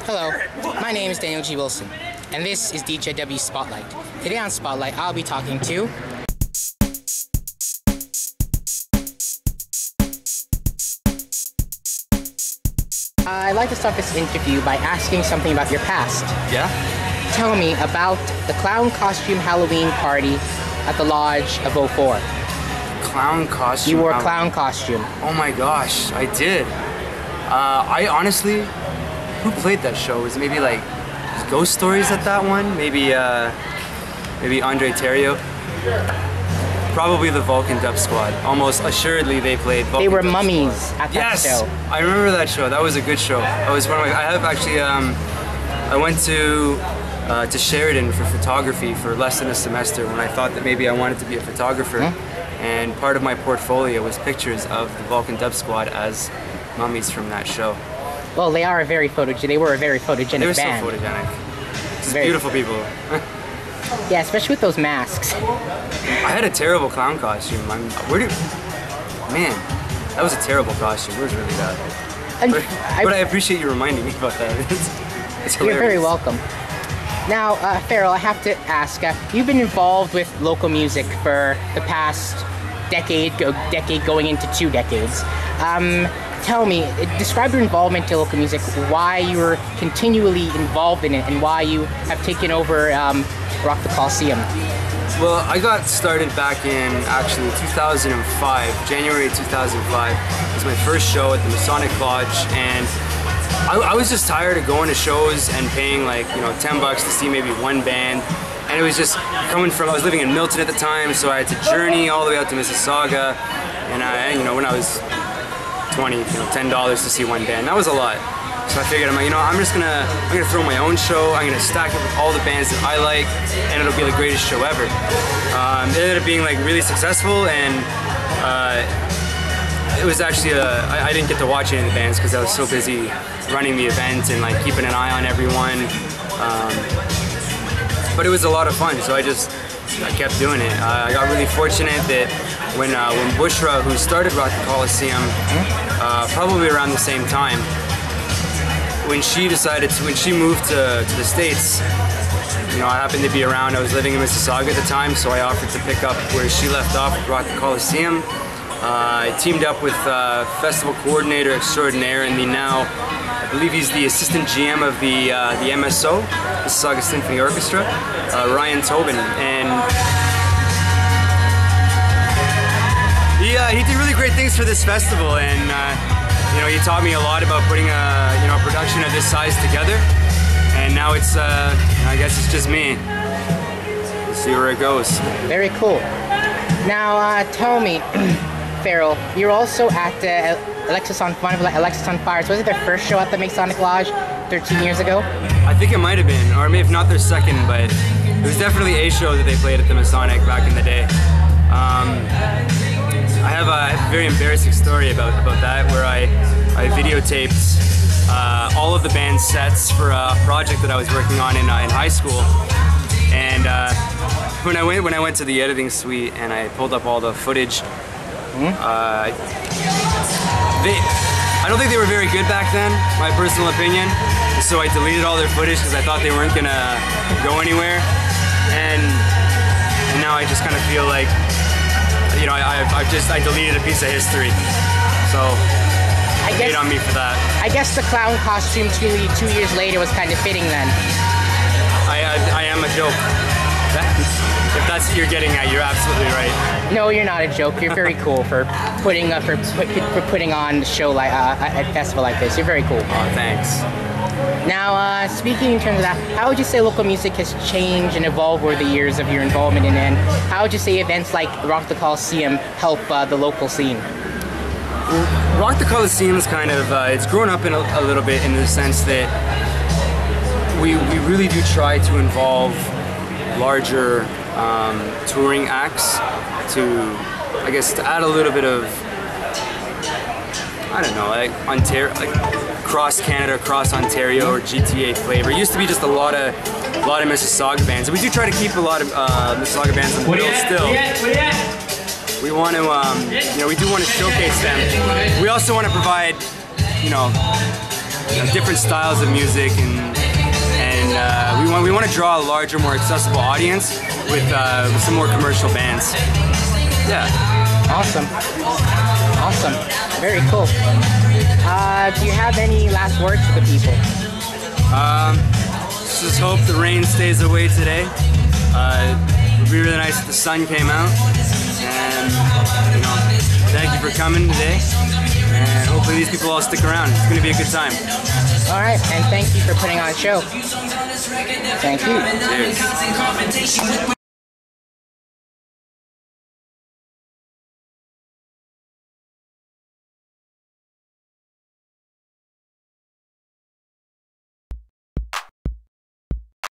Hello, my name is Daniel G. Wilson, and this is DGAW Spotlight. Today on Spotlight, I'll be talking to... I'd like to start this interview by asking something about your past. Yeah? Tell me about the clown costume Halloween party at the Lodge of 04. Clown costume? You wore a clown costume. Oh my gosh, I did. I honestly... Who played that show? Was it maybe like Ghost Stories at that one? Maybe Andre Terrio? Probably the Vulcan Dub Squad. Almost assuredly they played Vulcan They were Dub mummies Squad. at that show. Yes! I remember that show. That was a good show. That was one of my... I have actually... I went to Sheridan for photography for less than a semester when I thought that maybe I wanted to be a photographer. And part of my portfolio was pictures of the Vulcan Dub Squad as mummies from that show. Well, they were a very photogenic band. They were so photogenic. Just beautiful people. Yeah, especially with those masks. I had a terrible clown costume. Man, that was a terrible costume. It was really bad. But I appreciate you reminding me about that. It's hilarious. You're very welcome. Now, Farrell, I have to ask, you've been involved with local music for the past decade going into 2 decades. Tell me, describe your involvement to local music, why you were continually involved in it, and why you have taken over Rock The Coliseum. Well, I got started back in actually 2005, January 2005. It was my first show at the Masonic Lodge, and I was just tired of going to shows and paying like, you know, $10 to see maybe one band. And it was just coming from, I was living in Milton at the time, so I had to journey all the way out to Mississauga. And you know, when I was 20, you know, $10 to see one band, that was a lot. So I figured, I'm gonna throw my own show. I'm gonna stack it with all the bands that I like, and it'll be the greatest show ever. It ended up being like really successful, and it was actually I didn't get to watch any of the bands because I was so busy running the event and like keeping an eye on everyone. But it was a lot of fun, so I kept doing it. I got really fortunate that when Bushra, who started Rock The Coliseum, probably around the same time, when she moved to the States, you know, I happened to be around. I was living in Mississauga at the time, so I offered to pick up where she left off with Rock The Coliseum. I teamed up with festival coordinator extraordinaire and I believe he's the assistant GM of the MSO, Mississauga Symphony Orchestra, Ryan Tobin, and he did really great things for this festival, and you know, he taught me a lot about putting a production of this size together, and now it's I guess it's just me. We'll see where it goes. Very cool. Now tell me, Farrell, you're also at Alexis on Fire. So was it their first show at the Masonic Lodge 13 years ago? I think it might have been, or maybe if not their second, but it was definitely a show that they played at the Masonic back in the day. I have a very embarrassing story about that, where I videotaped all of the band's sets for a project that I was working on in high school. And when I went to the editing suite and I pulled up all the footage, I don't think they were very good back then, my personal opinion. So I deleted all their footage because I thought they weren't gonna go anywhere. And now I just kind of feel like, you know, I deleted a piece of history. So hate on me for that. I guess the clown costume 2 years later was kind of fitting then. I am a joke. If that's what you're getting at, you're absolutely right. No, you're not a joke. You're very cool for putting on the show like a festival like this. You're very cool. Oh, thanks. Now, speaking in terms of that, how would you say local music has changed and evolved over the years of your involvement in it? And how would you say events like Rock The Coliseum help the local scene? Rock The Coliseum is kind of, it's grown up in a little bit in the sense that we really do try to involve larger touring acts to, I guess, to add a little bit of, I don't know, like cross Canada, cross Ontario, or GTA flavor. It used to be just a lot of Mississauga bands, and we do try to keep a lot of Mississauga bands in the bill still. We want to, you know, we do want to showcase them. We also want to provide, you know, different styles of music, and we want to draw a larger, more accessible audience with some more commercial bands. Yeah. Awesome. Awesome. Very cool. Do you have any last words for the people? Just hope the rain stays away today. It would be really nice if the sun came out. And, thank you for coming today. And hopefully these people all stick around. It's going to be a good time. All right, and thank you for putting on a show. Thank you. Cheers.